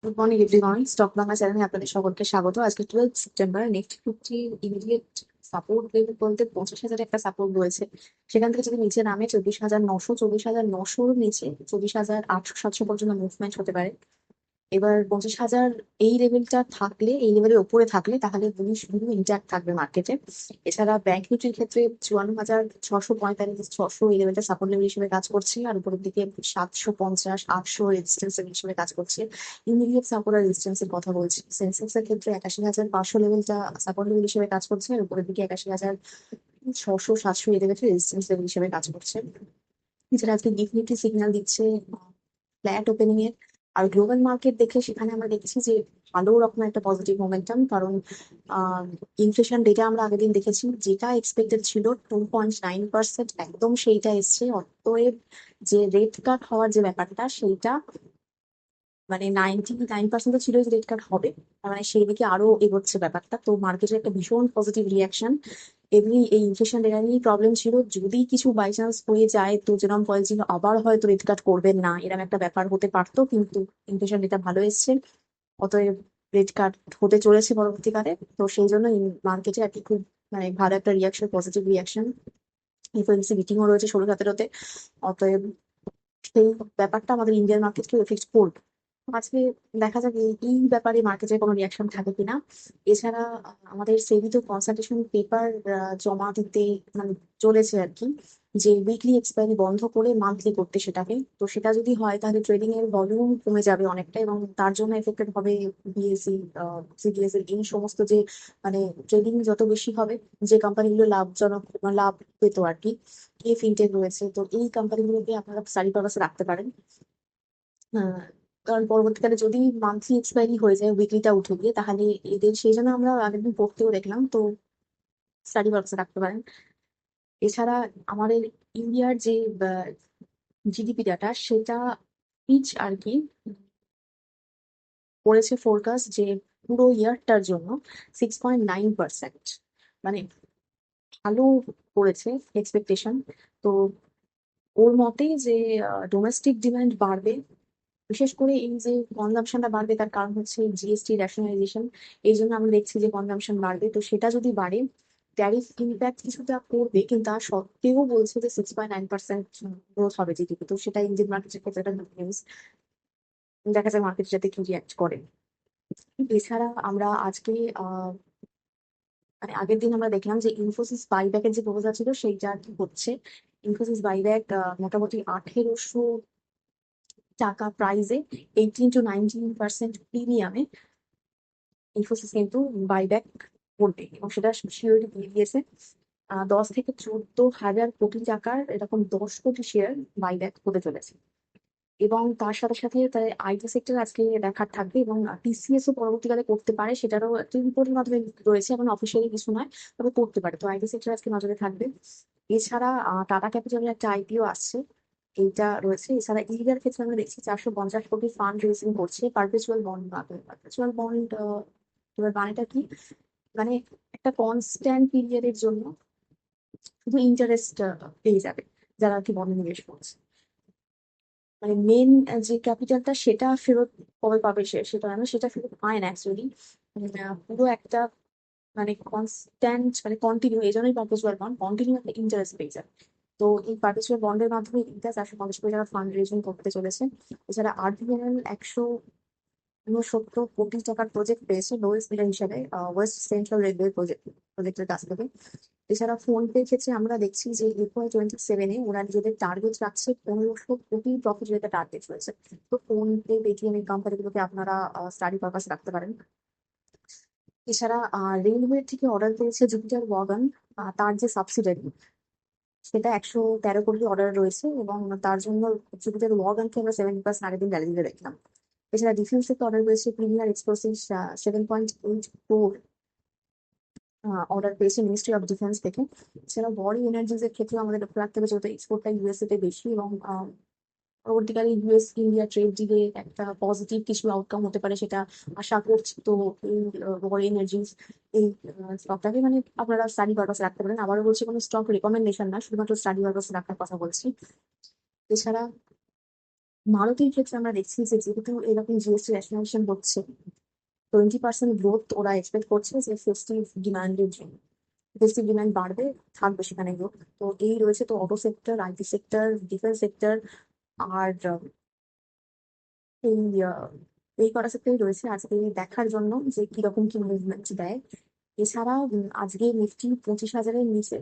Good morning everyone, stock Bangla চ্যানেলে আপনাদের সকলকে স্বাগত। আজকে 12 September Nifty fifty immediate support level বলতে 50,000 একটা সাপোর্ট রয়েছে। সেখান থেকে যদি নিচে নামে 24,900, 24,900 নিচে 24,800-700 পর্যন্ত মুভমেন্ট হতে পারে। এবার 50,000 এই লেভেলটা থাকলে, এই লেভেলের উপরে থাকলে তাহলে বুলিশ ভিউ ইন্ট্যাক্ট থাকবে মার্কেটে। এছাড়া ব্যাংক নিফটির ক্ষেত্রে 54,645-600 এই লেভেলটা সাপোর্ট লেভেল হিসেবে কাজ করছে, আর উপরের দিকে 750-800 রেজিস্ট্যান্স লেভেল হিসেবে কাজ করছে। ইমিডিয়েট সাপোর্ট আর রেজিস্ট্যান্স এর কথা বলছি। সেন্সেক্স এর ক্ষেত্রে 81,500 লেভেলটা সাপোর্ট লেভেল হিসেবে কাজ করছে, আর উপরের দিকে 81,600-700 এই লেভেলটা রেজিস্ট্যান্স লেভেল হিসেবে কাজ করছে। এছাড়া আজকে গিফট নিফটি সিগন্যাল দিচ্ছে ফ্ল্যাট ওপেনিং এর। আর গ্লোবাল মার্কেট দেখে সেখানে আমরা দেখছি যে ভালো রকম একটা পজিটিভ মোমেন্টাম, কারণ ইনফ্লেশন ডেটা আমরা আগের দিন দেখেছি, যেটা এক্সপেক্টেড ছিল 2.9%, একদম সেইটা এসছে। অতএব যে রেট কাট হওয়ার যে ব্যাপারটা, সেইটা মানে 99% ছিল যে রেট কাট হবে। তার মানে সেই দিকে আরো এগোচ্ছে ব্যাপারটা। তো মার্কেটের একটা ভীষণ পজিটিভ রিয়াকশন। এমনি এই ইনফ্লেশন ডেটা নিয়ে প্রবলেম ছিল, যদি কিছু বাই চান্স হয়ে যায় তো যেরকম বলছিল আবার হয়তো রেট কাট করবেন না, এরকম একটা ব্যাপার হতে পারতো, কিন্তু ইনফ্লেশন ডেটা ভালো এসছে। অতএব রেট কাট হতে চলেছে পরবর্তীকালে। তো সেই জন্য মার্কেটে আর কি খুব মানে ভালো একটা রিয়াকশন, পজিটিভ রিয়াকশন। এফওএমসি মিটিংও রয়েছে 16-17-তে। অতএব সেই ব্যাপারটা আমাদের ইন্ডিয়ান মার্কেটকে এফেক্ট করবে। আজকে দেখা যাক এই ব্যাপারে মার্কেটের কোনো রিয়াকশন থাকে কিনা। এছাড়া আমাদের সেবি তো কনসালটেশন পেপার জমা দিতে মানে চলেছে আর কি, যে উইকলি এক্সপায়ারি বন্ধ করে মান্থলি করতে সেটাকে। তো সেটা যদি হয় তাহলে ট্রেডিং এর ভলিউম কমে যাবে অনেকটা, এবং তার জন্য এফেক্টেড হবে বিএসসি, সিডিএসএল, এই সমস্ত যে মানে ট্রেডিং যত বেশি হবে, যে কোম্পানিগুলো লাভজনক লাভ পেতো আর কি, এই ফিনটেক রয়েছে, তো এই কোম্পানিগুলোকে আপনারা স্টাডি পারপাসে রাখতে পারেন। আহ, কারণ পরবর্তীকালে যদি মান্থলি এক্সপায়ারি হয়ে যায়, উইকলিটা উঠে গিয়ে, তাহলে এদের সেই জন্য আমরা আগের দিন পড়তেও দেখলাম, তো স্টাডি পারপাসে রাখতে পারেন। এছাড়া আমাদের ইন্ডিয়ার যে জিডিপি ডাটা, সেটা পিচ আর কি করেছে ফোরকাস্ট যে পুরো ইয়ারটার জন্য 6.9%, মানে ভালো করেছে এক্সপেকটেশন। তো ওর মতে যে ডোমেস্টিক ডিমান্ড বাড়বে, বিশেষ করে এই যে কনজাম্পশনটা বাড়বে, তার কারণ হচ্ছে জিএসটি রেশনালাইজেশন। এই জন্য আমরা দেখছি যে কনজাম্পশন বাড়বে। তো সেটা যদি বাড়ে, ট্যারিফ ইম্প্যাক্ট কিছুটা পড়বে, কিন্তু তা সত্ত্বেও বলছে যে 6.9% গ্রোথ হবে জিডিপি। তো সেটা ইন্ডিয়ান মার্কেটের ক্ষেত্রে একটা গুড নিউজ। দেখা যায় মার্কেট যাতে কি রিয়াক্ট করে। এছাড়া আমরা আজকে আহ মানে আগের দিন আমরা দেখলাম যে ইনফোসিস বাইব্যাকের যে প্রপোজাল ছিল সেইটা আর কি হচ্ছে। ইনফোসিস বাইব্যাক মোটামুটি 1,800 টাকা প্রাইজে 18-19% প্রিমিয়ামে ইনফোসিস কিন্তু বাইব্যাক করবে, এবং সেটা শিওরলি দিয়ে দিয়েছে। 10 থেকে 14 হাজার কোটি টাকার এরকম 10 কোটি শেয়ার বাইব্যাক হতে চলেছে। এবং তার সাথে সাথে তার আইটি সেক্টর আজকে দেখার থাকবে, এবং টিসিএস ও পরবর্তীকালে করতে পারে, সেটারও একটা রিপোর্টের মাধ্যমে রয়েছে, এখন অফিসিয়ালি কিছু নয়, তবে করতে পারে। তো আইটি সেক্টর আজকে নজরে থাকবে। এছাড়া টাটা ক্যাপিটালের একটা আইপিও আসছে, এইটা রয়েছে। এছাড়া ইন্ডিয়ার ক্ষেত্রে আমরা দেখছি 450 কোটি ফান্ড রেজিং করছে পারপেচুয়াল বন্ড মাধ্যমে। পারপেচুয়াল বন্ড এবার মানেটা কি, মানে একটা কনস্ট্যান্ট পিরিয়ডের জন্য শুধু ইন্টারেস্ট পেয়ে যাবে যারা আর কি বন্ডে নিবেশ করছে। মানে মেন যে ক্যাপিটালটা সেটা ফেরত কবে পাবে সে, সেটা না, সেটা ফেরত পায় না অ্যাকচুয়ালি। পুরো একটা মানে কনস্ট্যান্ট মানে কন্টিনিউ, এই জন্যই পারপেচুয়াল বন্ড কন্টিনিউ একটা ইন্টারেস্ট পেয়ে যায়। তো এই পারপেচুয়াল বন্ডের মাধ্যমে ইন্টারেস্ট 450 কোটি টাকা ফান্ড রেজিং করতে চলেছে। এছাড়া আরবিএনএল 169 কোটি টাকার প্রজেক্ট পেয়েছে লোয়েস্ট বিডার হিসাবে ওয়েস্ট সেন্ট্রাল রেলওয়ে প্রজেক্টের কাছ থেকে। এছাড়া ফোন পের ক্ষেত্রে আমরা দেখছি যে FY 2027-এ ওরা নিজেদের টার্গেট রাখছে 1,500 কোটি প্রফিট, যেটা টার্গেট রয়েছে। তো ফোন পে, পেটিএম, এই কোম্পানিগুলোকে আপনারা স্টাডি পারপাস রাখতে পারেন। এছাড়া রেলওয়ে থেকে অর্ডার পেয়েছে জুপিটার ওয়াগন, তার যে সাবসিডারি, সেটা 113 কোটি অর্ডার রয়েছে, এবং তার জন্য জুপিটার ওয়াগনকে আমরা 70% আগের দিন র্যালিতে দেখলাম। এছাড়া ডিফেন্স থেকে অর্ডার পেয়েছে প্রিমিয়ার এক্সপ্লোসিভ 7.8 ক্রোড় অর্ডার পেয়েছে মিনিস্ট্রি অফ ডিফেন্স থেকে। এছাড়া বড়ি এনার্জিজ এর ক্ষেত্রে আমাদের লক্ষ্য রাখতে হবে, যেহেতু এক্সপোর্টটা ইউএসএ তে বেশি, এবং পরবর্তীকালে ইউএস ইন্ডিয়া ট্রেড ডিলে একটা পজিটিভ কিছু আউটকাম হতে পারে, সেটা আশা করছি। তো এই বড়ি এনার্জিজ, এই স্টকটাকে মানে আপনারা স্টাডি পারপাসে রাখতে পারেন। আবারও বলছি, কোনো স্টক রেকমেন্ডেশন না, শুধুমাত্র স্টাডি পারপাসে রাখার কথা বলছি। এছাড়া মারুতির ক্ষেত্রে আমরা দেখছি যে যেহেতু এরকম জিএসটি রেশনালাইজেশন হচ্ছে, 20% গ্রোথ ওরা এক্সপেক্ট করছে যে ফেস্টিভ ডিমান্ডের জন্য। ফেস্টিভ ডিমান্ড বাড়বে, থাকবে সেখানে গ্রোথ। তো এই রয়েছে তো auto sector, IT sector, defence sector, আর এই এই কটা সেক্টরই রয়েছে আজকে দেখার জন্য যে কিরকম কি মুভমেন্ট দেয়। এছাড়া আজকে নিফটি 25,000-এর নিচে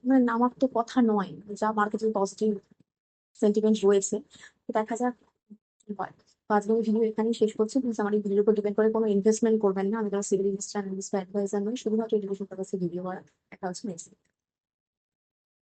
মানে নামার তো কথা নয়, যা মার্কেটের পজিটিভ সেন্টিমেন্ট রয়েছে। তো দেখা যাক কি হয়। তো আজকে আমি ভিডিও এখানেই শেষ করছি। প্লিজ আমার এই ভিডিওর উপর ডিপেন্ড করে কোনো ইনভেস্টমেন্ট করবেন না। আমি কোনো সিভিল অ্যাডভাইজার নই, শুধুমাত্র এডুকেশন পারপাসে ভিডিও করা। দেখা হচ্ছে নেক্সট।